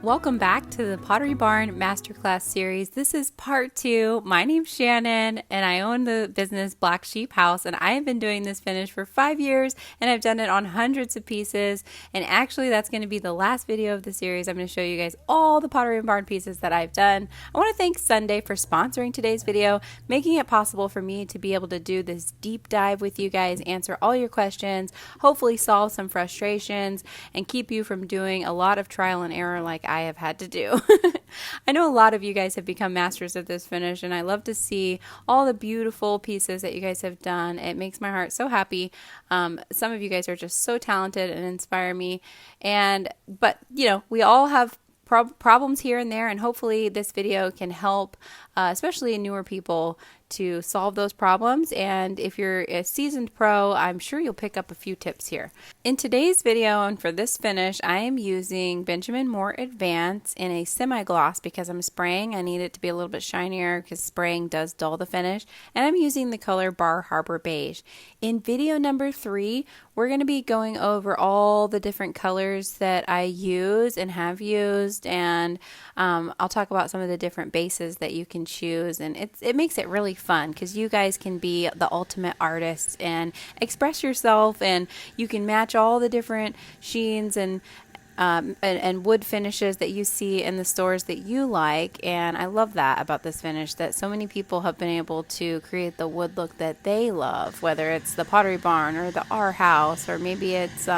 Welcome back to the Pottery Barn Masterclass series. This is part 2. My name's Shannon and I own the business Black Sheep House, and I have been doing this finish for 5 years and I've done it on hundreds of pieces, and actually that's going to be the last video of the series. I'm going to show you guys all the Pottery Barn pieces that I've done. I want to thank Sunday for sponsoring today's video, making it possible for me to be able to do this deep dive with you guys, answer all your questions, hopefully solve some frustrations, and keep you from doing a lot of trial and error like I have had to do. I know a lot of you guys have become masters at this finish, and I love to see all the beautiful pieces that you guys have done. It makes my heart so happy. Some of you guys are just so talented and inspire me. But you know, we all have problems here and there, and hopefully this video can help, especially newer people, to solve those problems. And if you're a seasoned pro, I'm sure you'll pick up a few tips here. In today's video and for this finish, I am using Benjamin Moore Advance in a semi-gloss because I'm spraying. I need it to be a little bit shinier because spraying does dull the finish. And I'm using the color Bar Harbor Beige. In video number 3, we're going to be going over all the different colors that I use and have used, and I'll talk about some of the different bases that you can choose, and it makes it really fun because you guys can be the ultimate artists and express yourself, and you can match all the different sheens and wood finishes that you see in the stores that you like. And I love that about this finish, that so many people have been able to create the wood look that they love, whether it's the Pottery Barn or the R House, or maybe it's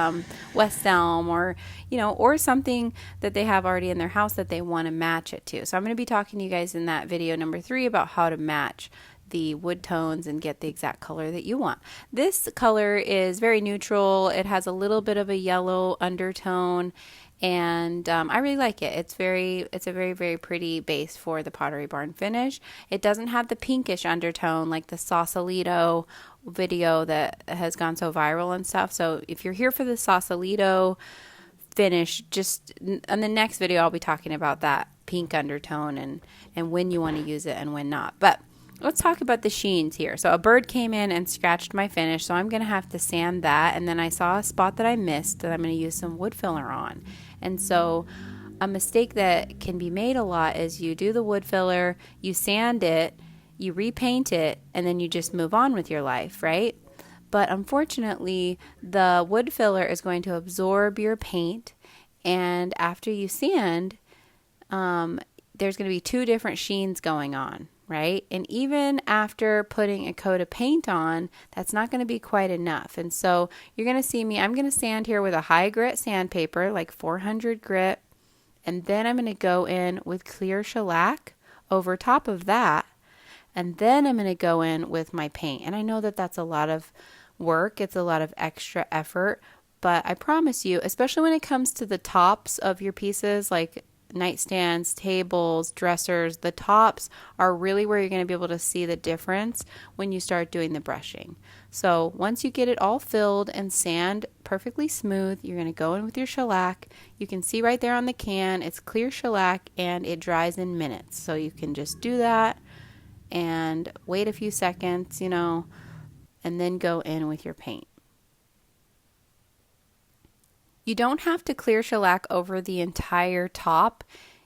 West Elm, or or something that they have already in their house that they want to match it to. So I'm going to be talking to you guys in that video number 3 about how to match the wood tones and get the exact color that you want. This color is very neutral. It has a little bit of a yellow undertone, and I really like it. It's a very, very pretty base for the Pottery Barn finish. It doesn't have the pinkish undertone like the Sausalito video that has gone so viral and stuff. So if you're here for the Sausalito finish, just on the next video I'll be talking about that pink undertone and when you want to use it and when not. But let's talk about the sheens here. So a bird came in and scratched my finish, so I'm going to have to sand that. And then I saw a spot that I missed that I'm going to use some wood filler on. And so a mistake that can be made a lot is you do the wood filler, you sand it, you repaint it, and then you just move on with your life, right? But unfortunately, the wood filler is going to absorb your paint, and after you sand, there's going to be 2 different sheens going on, right? And even after putting a coat of paint on, that's not going to be quite enough. And so you're going to see me, I'm going to sand here with a high grit sandpaper, like 400 grit, and then I'm going to go in with clear shellac over top of that, and then I'm going to go in with my paint. And I know that that's a lot of work, it's a lot of extra effort, but I promise you, especially when it comes to the tops of your pieces, like nightstands, tables, dressers, the tops are really where you're going to be able to see the difference when you start doing the brushing. So once you get it all filled and sand perfectly smooth, you're going to go in with your shellac. You can see right there on the can, it's clear shellac and it dries in minutes. So you can just do that and wait a few seconds, and then go in with your paint. You don't have to clear shellac over the entire top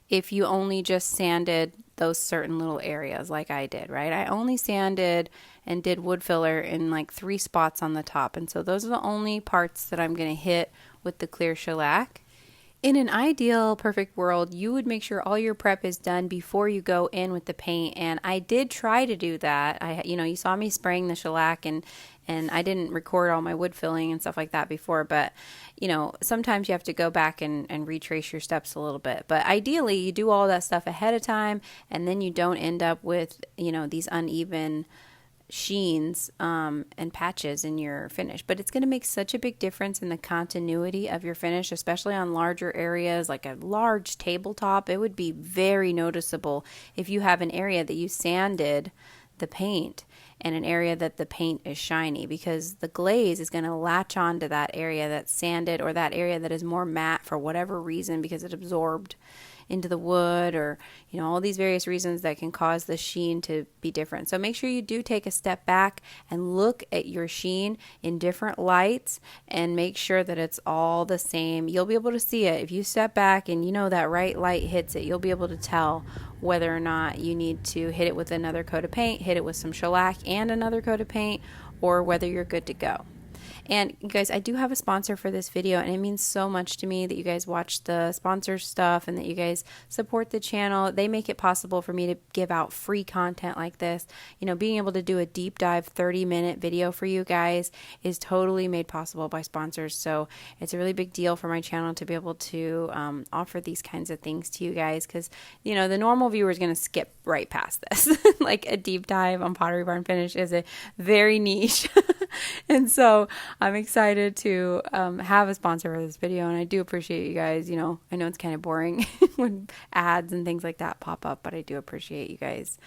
if you only just sanded those certain little areas like I did, right? I only sanded and did wood filler in like 3 spots on the top, and so those are the only parts that I'm going to hit with the clear shellac. In an ideal, perfect world, you would make sure all your prep is done before you go in with the paint, and I did try to do that. You saw me spraying the shellac, and I didn't record all my wood filling and stuff like that before, but sometimes you have to go back and retrace your steps a little bit. But ideally, you do all that stuff ahead of time, and then you don't end up with, these uneven sheens and patches in your finish. But it's going to make such a big difference in the continuity of your finish, especially on larger areas like a large tabletop. It would be very noticeable if you have an area that you sanded the paint and an area that the paint is shiny, because the glaze is going to latch on to that area that's sanded or that area that is more matte for whatever reason because it absorbed into the wood, or, you know, all these various reasons that can cause the sheen to be different. So make sure you do take a step back and look at your sheen in different lights and make sure that it's all the same. You'll be able to see it. If you step back and you know that right light hits it, you'll be able to tell whether or not you need to hit it with another coat of paint, hit it with some shellac and another coat of paint, or whether you're good to go. And you guys, I do have a sponsor for this video, and it means so much to me that you guys watch the sponsor stuff and that you guys support the channel. They make it possible for me to give out free content like this. You know, being able to do a deep dive 30-minute video for you guys is totally made possible by sponsors. So it's a really big deal for my channel to be able to offer these kinds of things to you guys, because, you know, the normal viewer is going to skip right past this. Like a deep dive on Pottery Barn finish is a very niche. And so I'm excited to have a sponsor for this video, and I do appreciate you guys. You know, I know it's kind of boring when ads and things like that pop up, but I do appreciate you guys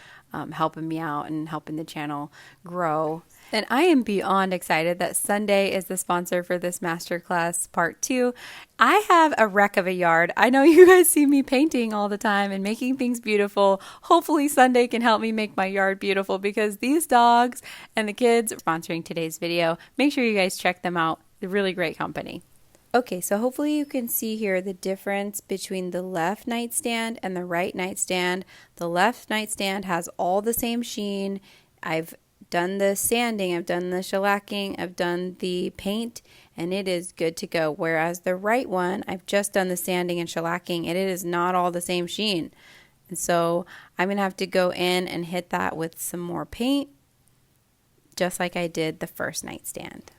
helping me out and helping the channel grow. And I am beyond excited that Sunday is the sponsor for this masterclass part 2. I have a wreck of a yard. I know you guys see me painting all the time and making things beautiful. Hopefully Sunday can help me make my yard beautiful, because these dogs and the kids are sponsoring today's video. Make sure you guys check them out. They're really great company. Okay, so hopefully you can see here the difference between the left nightstand and the right nightstand. The left nightstand has all the same sheen. I've done the sanding, I've done the shellacking, I've done the paint, and it is good to go. Whereas the right one, I've just done the sanding and shellacking, and it is not all the same sheen. And so I'm going to have to go in and hit that with some more paint, just like I did the first nightstand.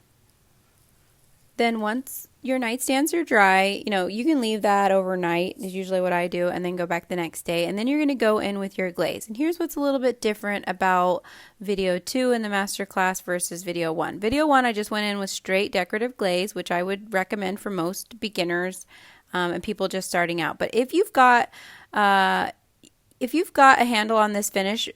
Then once your nightstands are dry, you know, you can leave that overnight, is usually what I do, and then go back the next day. And then you're going to go in with your glaze. And here's what's a little bit different about video 2 in the masterclass versus video 1. Video 1, I just went in with straight decorative glaze, which I would recommend for most beginners and people just starting out. But if you've got a handle on this finish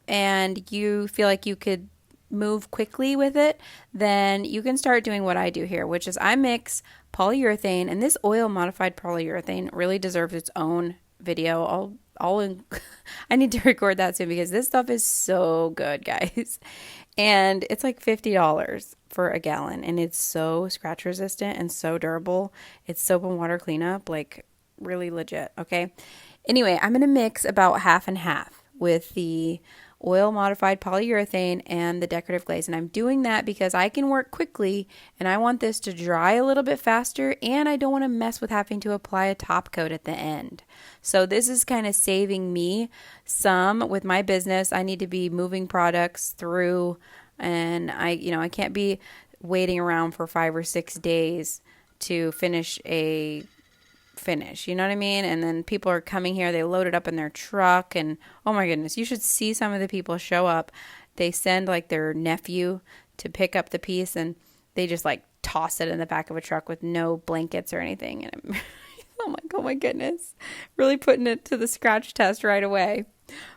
and you feel like you could move quickly with it, then you can start doing what I do here, which is I mix polyurethane, and this oil modified polyurethane really deserves its own video. I need to record that soon, because this stuff is so good, guys. And it's like $50 for a gallon, and it's so scratch resistant and so durable. It's soap and water cleanup, like really legit. Okay. Anyway, I'm going to mix about half and half with the oil modified polyurethane and the decorative glaze. And I'm doing that because I can work quickly and I want this to dry a little bit faster, and I don't want to mess with having to apply a top coat at the end. So this is kind of saving me some with my business. I need to be moving products through, and I can't be waiting around for 5 or 6 days to finish a finish, you know what I mean? And then people are coming here, they load it up in their truck, and oh my goodness, you should see some of the people show up. They send like their nephew to pick up the piece, and they just like toss it in the back of a truck with no blankets or anything. And oh my goodness, really putting it to the scratch test right away.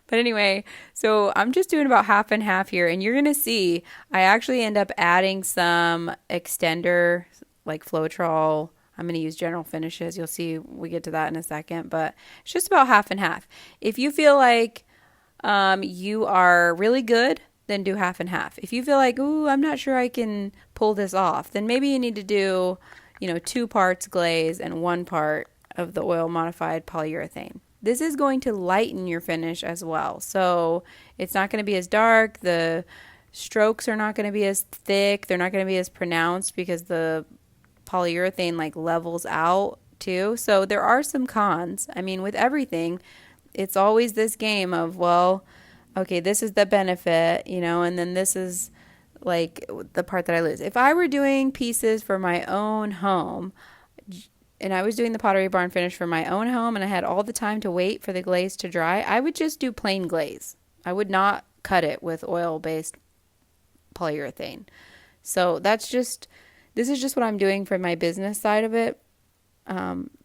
But anyway, so I'm just doing about half and half here, and you're gonna see I actually end up adding some extender like Floetrol. I'm going to use General Finishes. You'll see we get to that in a second, but it's just about half and half. If you feel like you are really good, then do half and half. If you feel like, ooh, I'm not sure I can pull this off, then maybe you need to do, 2 parts glaze and 1 part of the oil modified polyurethane. This is going to lighten your finish as well. So it's not going to be as dark. The strokes are not going to be as thick. They're not going to be as pronounced because the polyurethane like levels out too. So there are some cons. I mean, with everything, it's always this game of, well, okay, this is the benefit, and then this is like the part that I lose. If I were doing pieces for my own home, and I was doing the Pottery Barn finish for my own home, and I had all the time to wait for the glaze to dry, I would just do plain glaze. I would not cut it with oil-based polyurethane. So this is just what I'm doing for my business side of it.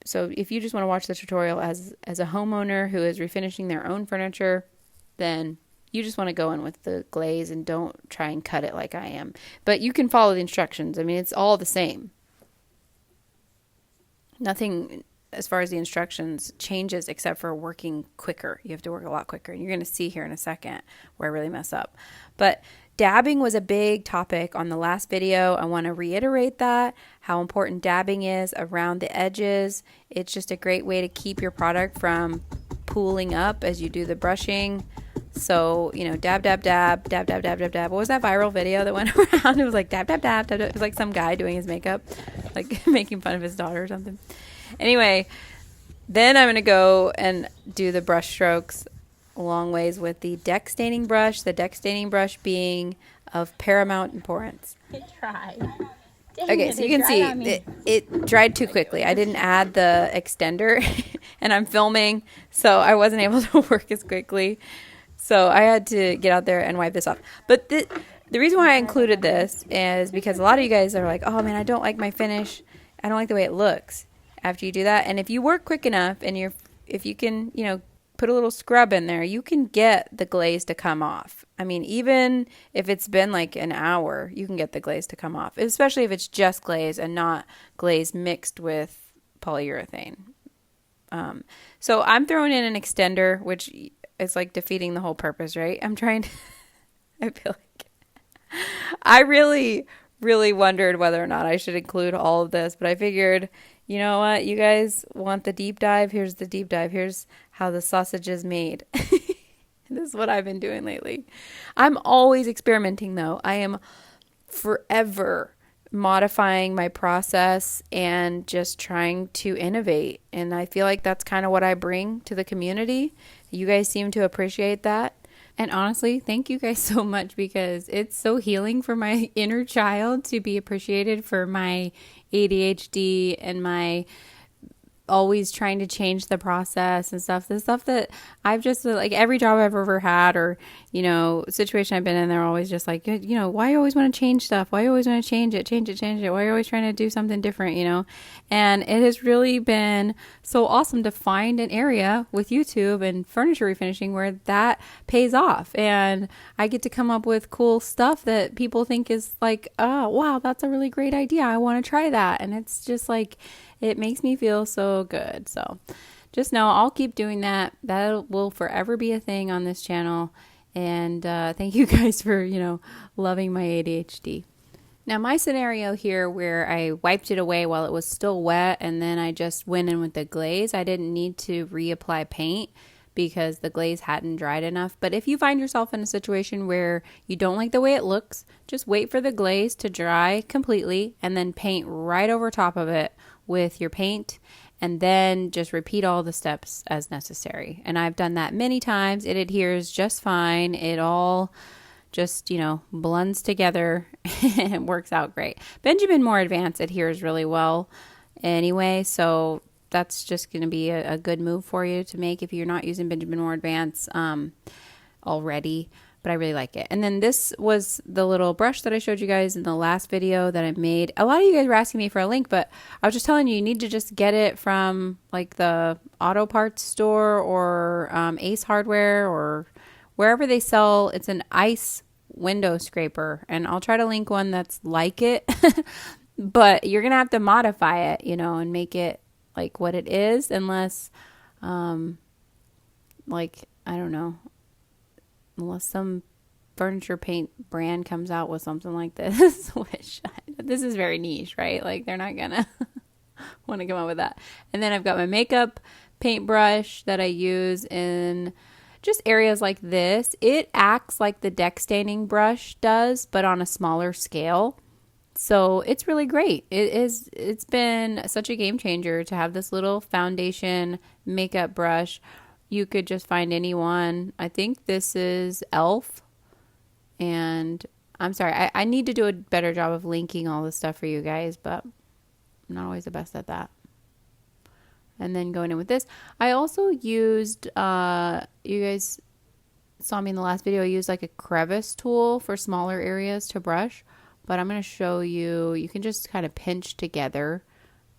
So if you just want to watch the tutorial as a homeowner who is refinishing their own furniture, then you just want to go in with the glaze and don't try and cut it like I am. But you can follow the instructions. I mean, it's all the same. Nothing as far as the instructions, changes except for working quicker. You have to work a lot quicker. And you're going to see here in a second where I really mess up. But dabbing was a big topic on the last video. I want to reiterate that, how important dabbing is around the edges. It's just a great way to keep your product from pooling up as you do the brushing. So, you know, dab, dab, dab, dab, dab, dab, dab, dab. What was that viral video that went around? It was like dab, dab, dab, dab, dab. It was like some guy doing his makeup, like making fun of his daughter or something. Anyway, then I'm going to go and do the brush strokes a long ways with the deck staining brush. The deck staining brush being of paramount importance. It dried. Okay, so you can see it dried too quickly. I didn't add the extender and I'm filming, so I wasn't able to work as quickly. So I had to get out there and wipe this off. But the reason why I included this is because a lot of you guys are like, oh man, I don't like my finish. I don't like the way it looks after you do that. And if you work quick enough and if you can, you know, put a little scrub in there, you can get the glaze to come off. I mean, even if it's been like an hour, you can get the glaze to come off, especially if it's just glaze and not glaze mixed with polyurethane. So I'm throwing in an extender, which is like defeating the whole purpose, right? I feel like I really, really wondered whether or not I should include all of this, but I figured, you know what? You guys want the deep dive? Here's the deep dive. Here's how the sausage is made. This is what I've been doing lately. I'm always experimenting though. I am forever modifying my process and just trying to innovate. And I feel like that's kind of what I bring to the community. You guys seem to appreciate that. And honestly, thank you guys so much because it's so healing for my inner child to be appreciated for my ADHD and my always trying to change the process and stuff. The stuff that I've just, like every job I've ever had or, you know, situation I've been in, they're always just like, you know, why you always want to change stuff? Why you always want to change it? Why are you always trying to do something different, you know? And it has really been so awesome to find an area with YouTube and furniture refinishing where that pays off. And I get to come up with cool stuff that people think is like, oh, wow, that's a really great idea. I want to try that. And it's just like, it makes me feel so good. So just know I'll keep doing that. That will forever be a thing on this channel. And thank you guys for, you know, loving my ADHD. Now my scenario here where I wiped it away while it was still wet and then I just went in with the glaze. I didn't need to reapply paint because the glaze hadn't dried enough. But if you find yourself in a situation where you don't like the way it looks, just wait for the glaze to dry completely and then paint right over top of it with your paint, and then just repeat all the steps as necessary. And I've done that many times. It adheres just fine. It all just, you know, blends together and works out great. Benjamin Moore Advanced adheres really well anyway, so that's just going to be a good move for you to make if you're not using Benjamin Moore Advanced already. But I really like it. And then this was the little brush that I showed you guys in the last video that I made. A lot of you guys were asking me for a link, but I was just telling you, you need to just get it from like the auto parts store or Ace Hardware or wherever they sell. It's an ice window scraper. And I'll try to link one that's like it. But you're going to have to modify it, you know, and make it like what it is unless, like, I don't know. Unless some furniture paint brand comes out with something like this, which this is very niche, right? Like they're not gonna want to come up with that. And then I've got my makeup paintbrush that I use in just areas like this. It acts like the deck staining brush does, but on a smaller scale. So it's really great. It's been such a game changer to have this little foundation makeup brush. You could just find any one. I think this is e.l.f. And I'm sorry, I need to do a better job of linking all this stuff for you guys, but I'm not always the best at that. And then going in with this, I also used, you guys saw me in the last video, I used like a crevice tool for smaller areas to brush. But I'm going to show you, you can just kind of pinch together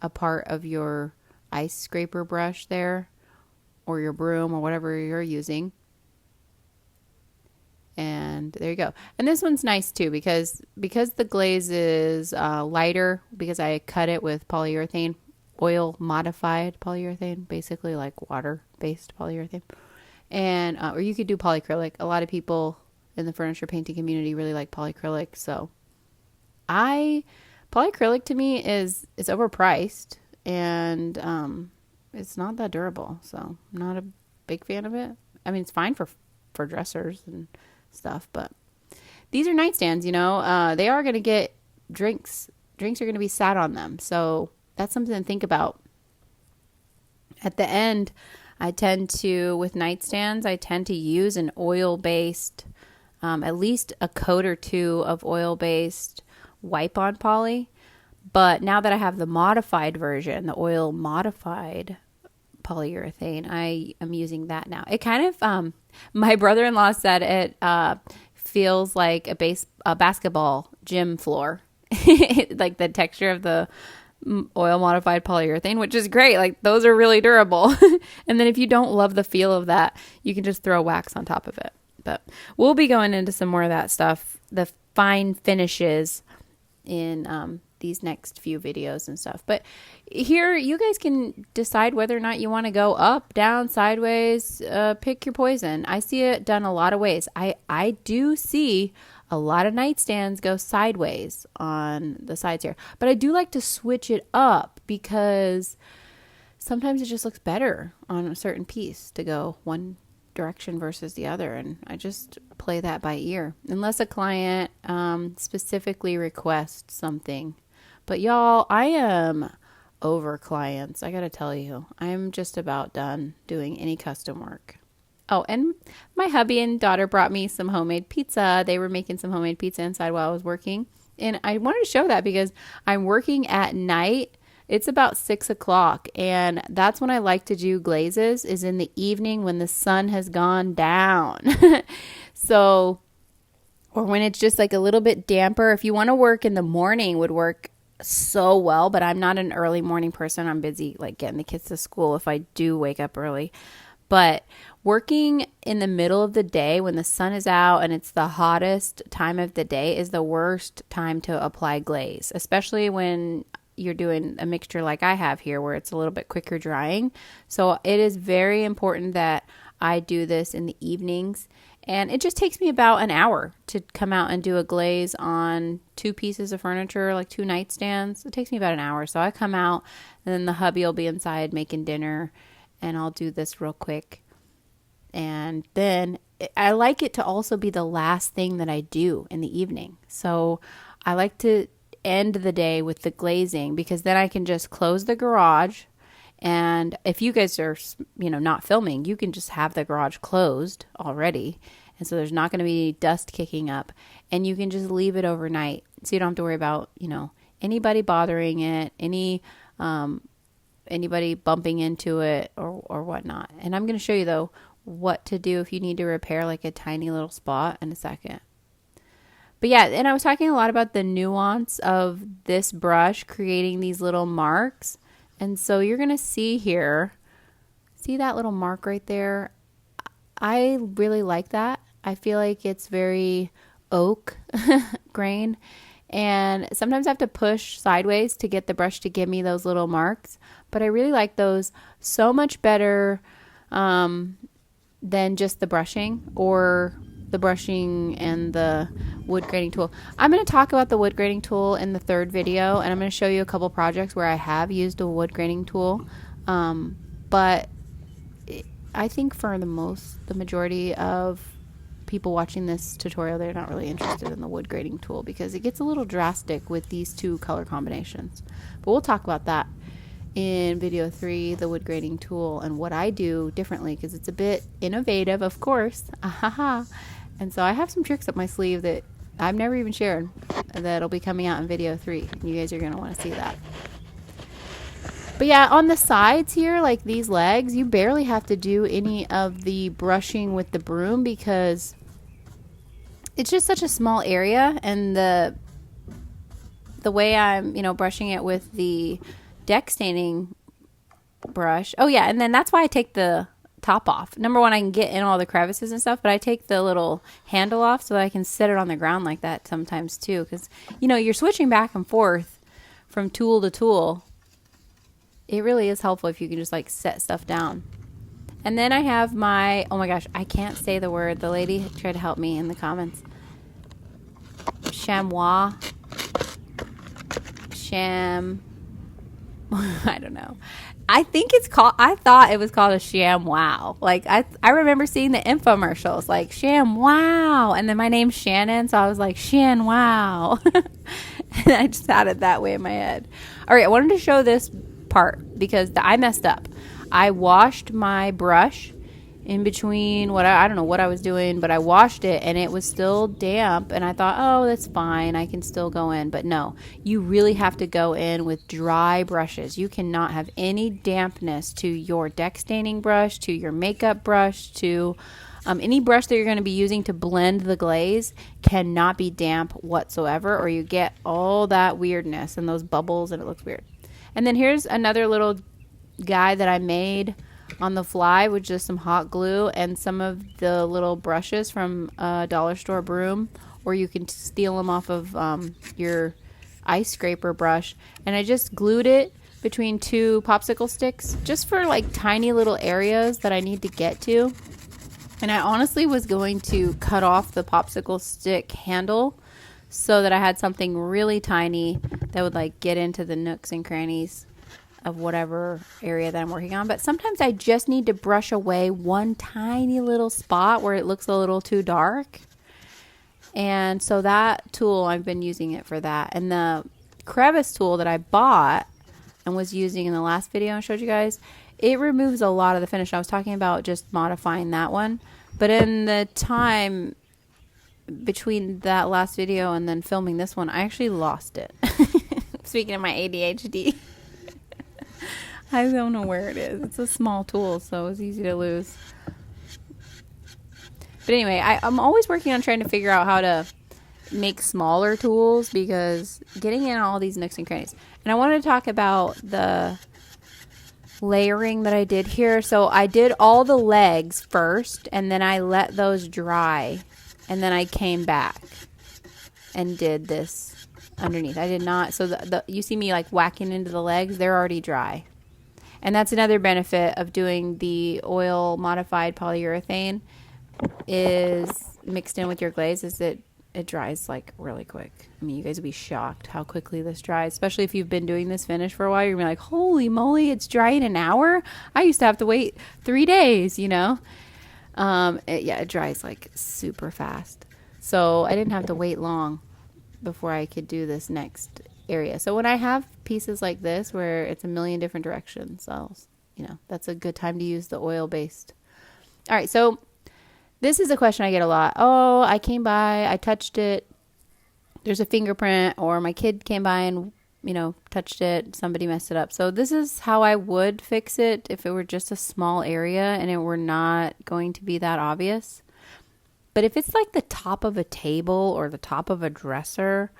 a part of your ice scraper brush there, or your broom or whatever you're using. And there you go. And this one's nice too because the glaze is lighter because I cut it with polyurethane oil modified polyurethane, basically like water-based polyurethane. And or you could do polyacrylic. A lot of people in the furniture painting community really like polyacrylic. So polyacrylic to me is overpriced, and it's not that durable. So I'm not a big fan of it. I mean, it's fine for dressers and stuff, but these are nightstands, you know. They are going to get drinks. Drinks are going to be sat on them. So that's something to think about. At the end, with nightstands, I tend to use an oil-based, at least a coat or two of oil-based wipe-on poly. But now that I have the modified version, the oil-modified polyurethane, I am using that now. It kind of, my brother-in-law said it feels like a basketball gym floor, like the texture of the oil modified polyurethane, which is great. Like those are really durable. And then if you don't love the feel of that, you can just throw wax on top of it. But we'll be going into some more of that stuff, the fine finishes in these next few videos and stuff. But here you guys can decide whether or not you want to go up, down, sideways, pick your poison. I see it done a lot of ways. I do see a lot of nightstands go sideways on the sides here, but I do like to switch it up because sometimes it just looks better on a certain piece to go one direction versus the other, and I just play that by ear unless a client specifically requests something. But y'all, I am over clients. I gotta tell you, I'm just about done doing any custom work. Oh, and my hubby and daughter brought me some homemade pizza. They were making some homemade pizza inside while I was working. And I wanted to show that because I'm working at night. It's about 6 o'clock. And that's when I like to do glazes, is in the evening when the sun has gone down. So, or when it's just like a little bit damper. If you want to work in the morning, would work so well. But I'm not an early morning person. I'm busy like getting the kids to school if I do wake up early. But working in the middle of the day when the sun is out and it's the hottest time of the day is the worst time to apply glaze, especially when you're doing a mixture like I have here where it's a little bit quicker drying. So it is very important that I do this in the evenings. And it just takes me about an hour to come out and do a glaze on 2 pieces of furniture, like 2 nightstands. It takes me about an hour. So I come out and then the hubby will be inside making dinner. And I'll do this real quick. And then I like it to also be the last thing that I do in the evening. So I like to end the day with the glazing because then I can just close the garage. And if you guys are, not filming, you can just have the garage closed already. And so there's not going to be dust kicking up. And you can just leave it overnight. So you don't have to worry about, anybody bothering it, anybody bumping into it or whatnot. And I'm going to show you though what to do if you need to repair like a tiny little spot in a second. But yeah, and I was talking a lot about the nuance of this brush creating these little marks. And so you're going to see here, see that little mark right there? I really like that. I feel like it's very oak grain. And sometimes I have to push sideways to get the brush to give me those little marks. But I really like those so much better than just the brushing or the brushing and the wood grading tool. I'm going to talk about the wood grading tool in the 3rd video. And I'm going to show you a couple projects where I have used a wood grading tool. But I think for the majority of people watching this tutorial, they're not really interested in the wood grading tool because it gets a little drastic with these 2 color combinations. But we'll talk about that in video 3, the wood grading tool, and what I do differently because it's a bit innovative, of course. And so I have some tricks up my sleeve that I've never even shared that'll be coming out in video 3. You guys are going to want to see that. But yeah, on the sides here, like these legs, you barely have to do any of the brushing with the broom because it's just such a small area. And the way I'm, brushing it with the deck staining brush. Oh yeah, and then that's why I take the top off. Number one, I can get in all the crevices and stuff, but I take the little handle off so that I can set it on the ground like that sometimes too. Because, you're switching back and forth from tool to tool. it really is helpful if you can just like set stuff down. And then I have my, oh my gosh, I can't say the word. The lady tried to help me in the comments. Chamois. I don't know. I think it's called, I thought it was called a ShamWow. Like I remember seeing the infomercials like ShamWow. And then my name's Shannon. So I was like ShanWow. And I just had it that way in my head. All right. I wanted to show this part because I messed up. I washed my brush in between I don't know what I was doing, but I washed it and it was still damp, and I thought, oh, that's fine, I can still go in. But no, you really have to go in with dry brushes. You cannot have any dampness to your deck staining brush, to your makeup brush, to any brush that you're going to be using to blend the glaze cannot be damp whatsoever, or you get all that weirdness and those bubbles and it looks weird. And then here's another little guy that I made on the fly with just some hot glue and some of the little brushes from a dollar store broom, or you can steal them off of your ice scraper brush. And I just glued it between two popsicle sticks just for like tiny little areas that I need to get to. And I honestly was going to cut off the popsicle stick handle so that I had something really tiny that would like get into the nooks and crannies of whatever area that I'm working on. But sometimes I just need to brush away one tiny little spot where it looks a little too dark. And so that tool, I've been using it for that. And the crevice tool that I bought and was using in the last video I showed you guys, it removes a lot of the finish. I was talking about just modifying that one. But in the time between that last video and then filming this one, I actually lost it. Speaking of my ADHD. I don't know where it is. It's a small tool, so it's easy to lose. But anyway, I'm always working on trying to figure out how to make smaller tools because getting in all these nooks and crannies. And I wanted to talk about the layering that I did here. So I did all the legs first, and then I let those dry. And then I came back and did this underneath. I did not. So you see me like whacking into the legs. They're already dry. And that's another benefit of doing the oil modified polyurethane is mixed in with your glaze is it dries like really quick. I mean, you guys would be shocked how quickly this dries, especially if you've been doing this finish for a while. You're gonna be like, holy moly, it's dry in an hour? I used to have to wait 3 days, you know? It dries like super fast. So I didn't have to wait long before I could do this next area. So when I have pieces like this where it's a million different directions, that's a good time to use the oil based. All right, so this is a question I get a lot. Oh, I came by, I touched it, there's a fingerprint, or my kid came by and touched it, somebody messed it up. So this is how I would fix it if it were just a small area and it were not going to be that obvious. But if it's like the top of a table or the top of a dresser,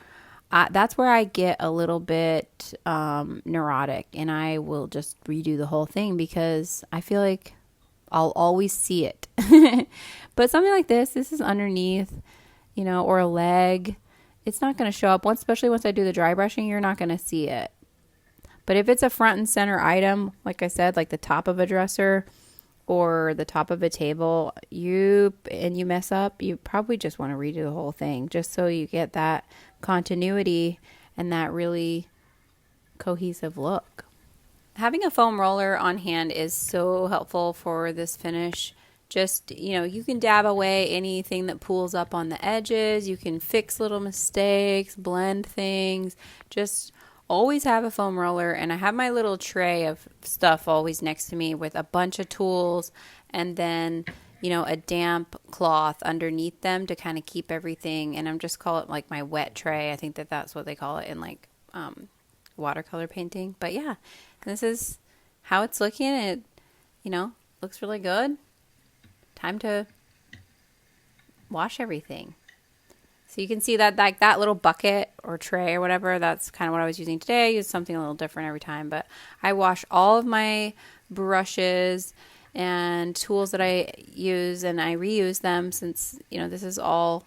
that's where I get a little bit neurotic, and I will just redo the whole thing because I feel like I'll always see it. But something like this is underneath, or a leg. It's not going to show up, especially once I do the dry brushing, you're not going to see it. But if it's a front and center item, like I said, like the top of a dresser or the top of a table, you mess up, you probably just want to redo the whole thing just so you get that continuity and that really cohesive look. Having a foam roller on hand is so helpful for this finish. Just, you can dab away anything that pools up on the edges. You can fix little mistakes, blend things. Just always have a foam roller. And I have my little tray of stuff always next to me with a bunch of tools and then a damp cloth underneath them to kind of keep everything. And I'm just call it like my wet tray. I think that's what they call it in like watercolor painting. But yeah, this is how it's looking. It, looks really good. Time to wash everything. So you can see that like that little bucket or tray or whatever, that's kind of what I was using today. I use something a little different every time. But I wash all of my brushes and tools that I use, and I reuse them since, this is all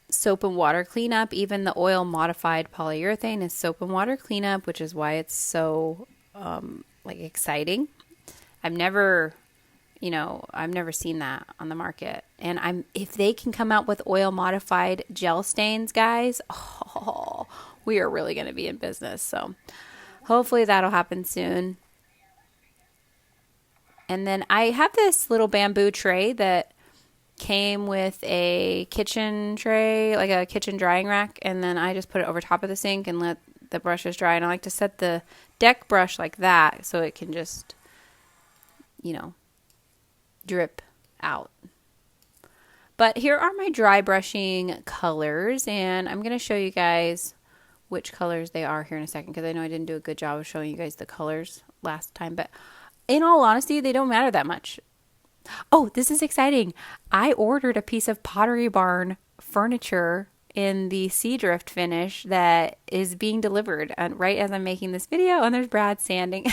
soap and water cleanup. Even the oil modified polyurethane is soap and water cleanup, which is why it's so like exciting. I've never seen that on the market. And if they can come out with oil modified gel stains, guys, oh, we are really going to be in business. So hopefully that'll happen soon. And then I have this little bamboo tray that came with a kitchen tray, like a kitchen drying rack. And then I just put it over top of the sink and let the brushes dry. And I like to set the deck brush like that so it can just, drip out. But here are my dry brushing colors, and I'm going to show you guys which colors they are here in a second, because I know I didn't do a good job of showing you guys the colors last time, but in all honesty, they don't matter that much. Oh, this is exciting. I ordered a piece of Pottery Barn furniture in the sea drift finish that is being delivered right as I'm making this video, and there's Brad sanding.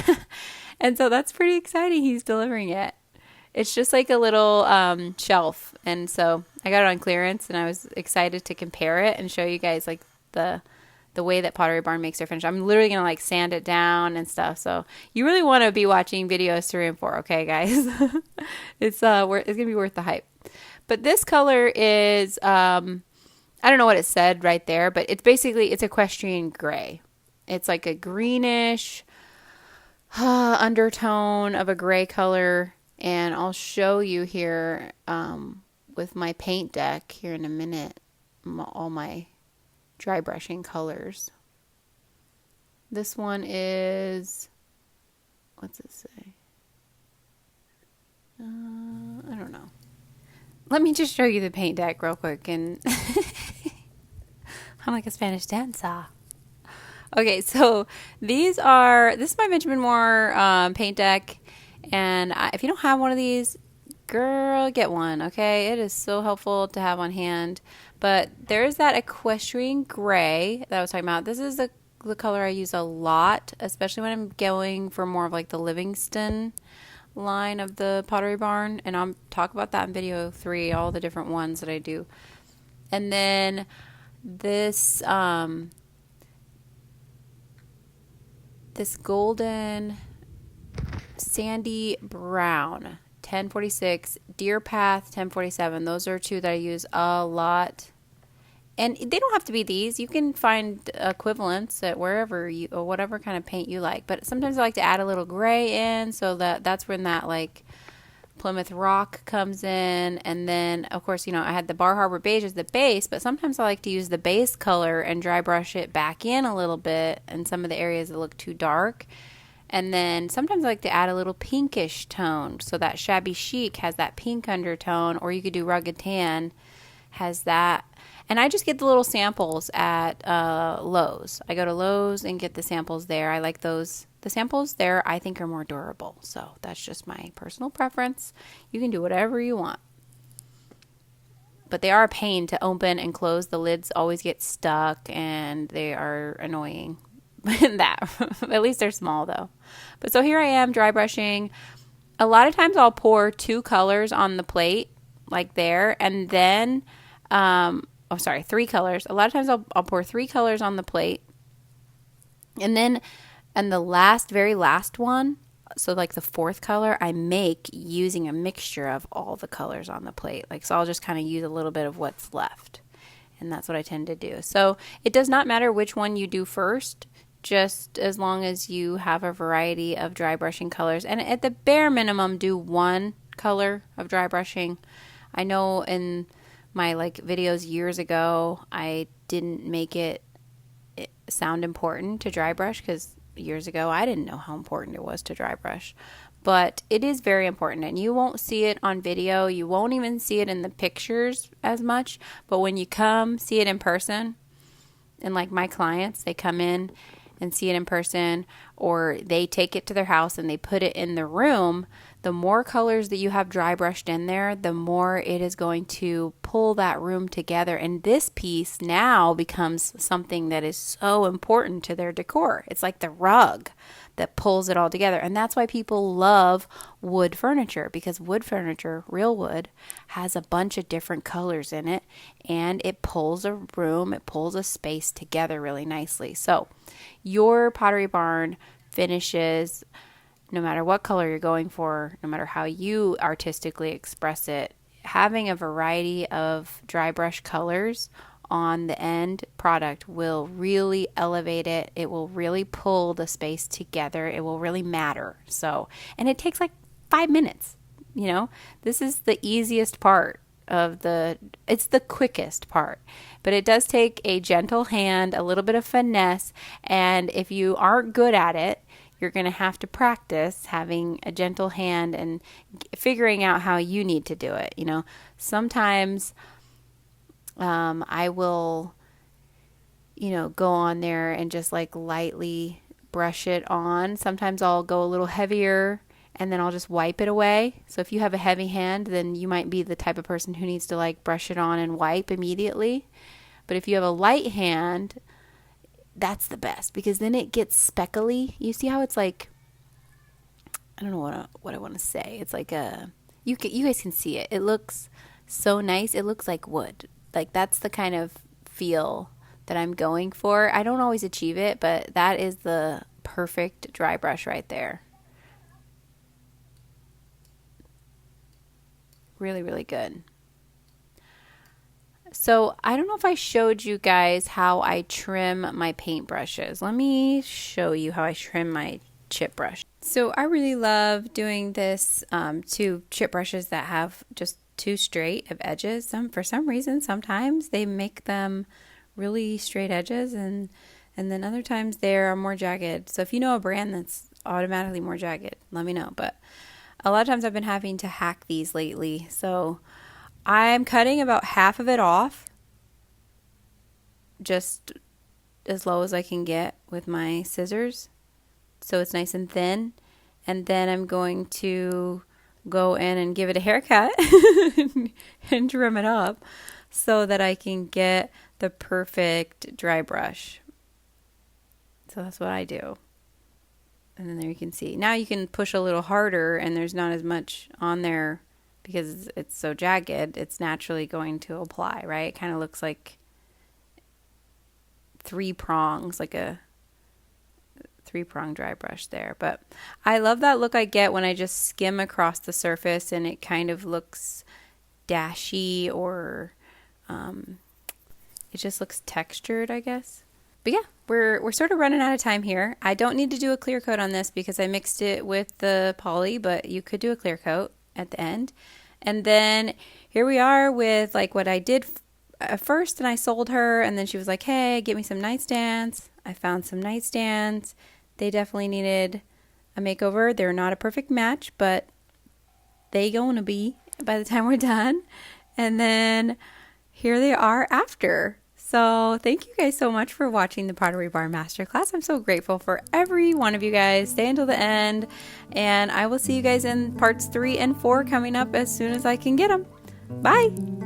And so that's pretty exciting. He's delivering it. It's just like a little shelf, and so I got it on clearance, and I was excited to compare it and show you guys like the way that Pottery Barn makes their finish. I'm literally gonna like sand it down and stuff. So you really want to be watching videos 3 and 4, okay, guys? It's gonna be worth the hype. But this color is I don't know what it said right there, but it's Equestrian Gray. It's like a greenish undertone of a gray color. And I'll show you here with my paint deck here in a minute, all my dry brushing colors. This one is, what's it say? I don't know. Let me just show you the paint deck real quick, and I'm like a Spanish dancer. Okay, so this is my Benjamin Moore paint deck. And if you don't have one of these, girl, get one, okay? It is so helpful to have on hand. But there's that Equestrian Gray that I was talking about. This is the color I use a lot, especially when I'm going for more of like the Livingston line of the Pottery Barn. And I'll talk about that in video 3, all the different ones that I do. And then this golden sandy brown 1046, Deer Path 1047. Those are 2 that I use a lot, and they don't have to be these. You can find equivalents at wherever or whatever kind of paint you like, but sometimes I like to add a little gray in, so that's when that like Plymouth Rock comes in. And then of course, I had the Bar Harbor Beige as the base, but sometimes I like to use the base color and dry brush it back in a little bit in some of the areas that look too dark. And then sometimes I like to add a little pinkish tone, so that Shabby Chic has that pink undertone, or you could do Rugged Tan has that. And I just get the little samples at Lowe's. I go to Lowe's and get the samples there. I like those. The samples there I think are more durable, so that's just my personal preference. You can do whatever you want. But they are a pain to open and close. The lids always get stuck, and they are annoying. At least they're small though. But so here I am dry brushing. A lot of times I'll pour 2 colors on the plate like there, and then 3 colors. A lot of times I'll pour 3 colors on the plate, and then the very last one, so like the 4th color, I make using a mixture of all the colors on the plate. So I'll just kind of use a little bit of what's left, and that's what I tend to do. So it does not matter which one you do first, just as long as you have a variety of dry brushing colors. And at the bare minimum, do 1 color of dry brushing. I know in my videos years ago, I didn't make it sound important to dry brush, because years ago I didn't know how important it was to dry brush. But it is very important, and you won't see it on video. You won't even see it in the pictures as much. But when you come see it in person, and like my clients, they come in and see it in person, or they take it to their house and they put it in the room, the more colors that you have dry brushed in there, the more it is going to pull that room together. And this piece now becomes something that is so important to their decor. It's like the rug that pulls it all together. And that's why people love wood furniture, because wood furniture, real wood, has a bunch of different colors in it, and it pulls a room, it pulls a space together really nicely. So your Pottery Barn finishes, no matter what color you're going for, no matter how you artistically express it, having a variety of dry brush colors on the end product will really elevate it. It will really pull the space together. It will really matter. So, and it takes like 5 minutes. You know, this is the easiest part of it's the quickest part, but it does take a gentle hand, a little bit of finesse. And if you aren't good at it, you're going to have to practice having a gentle hand and figuring out how you need to do it. You know, sometimes I will, you know, go on there and just like lightly brush it on. Sometimes I'll go a little heavier and then I'll just wipe it away. So if you have a heavy hand, then you might be the type of person who needs to like brush it on and wipe immediately. But if you have a light hand, that's the best, because then it gets speckly. You see how it's like, I don't know what I want to say. It's like you guys can see it. It looks so nice. It looks like wood. Like that's the kind of feel that I'm going for. I don't always achieve it, but that is the perfect dry brush right there. Really, really good. So I don't know if I showed you guys how I trim my paintbrushes. Let me show you how I trim my chip brush. So I really love doing this to chip brushes that have just too straight of edges. For some reason, sometimes they make them really straight edges, and then other times they are more jagged. So if you know a brand that's automatically more jagged, let me know. But a lot of times I've been having to hack these lately. So I'm cutting about half of it off, just as low as I can get with my scissors, so it's nice and thin. And then I'm going to go in and give it a haircut and trim it up so that I can get the perfect dry brush. So that's what I do. And then there you can see. Now you can push a little harder and there's not as much on there because it's so jagged. It's naturally going to apply, right? It kind of looks like 3 prongs, like a 3-prong dry brush there. But I love that look I get when I just skim across the surface and it kind of looks dashy, or it just looks textured, I guess. But yeah, we're sort of running out of time here. I don't need to do a clear coat on this because I mixed it with the poly, but you could do a clear coat at the end. And then here we are with like what I did at first, and I sold her, and then she was like, hey, get me some nightstands. I found some nightstands. They definitely needed a makeover. They're not a perfect match, but they gonna be by the time we're done. And then here they are after. So thank you guys so much for watching the Pottery Barn Masterclass. I'm so grateful for every one of you guys. Stay until the end, and I will see you guys in parts 3 and 4 coming up as soon as I can get them. Bye!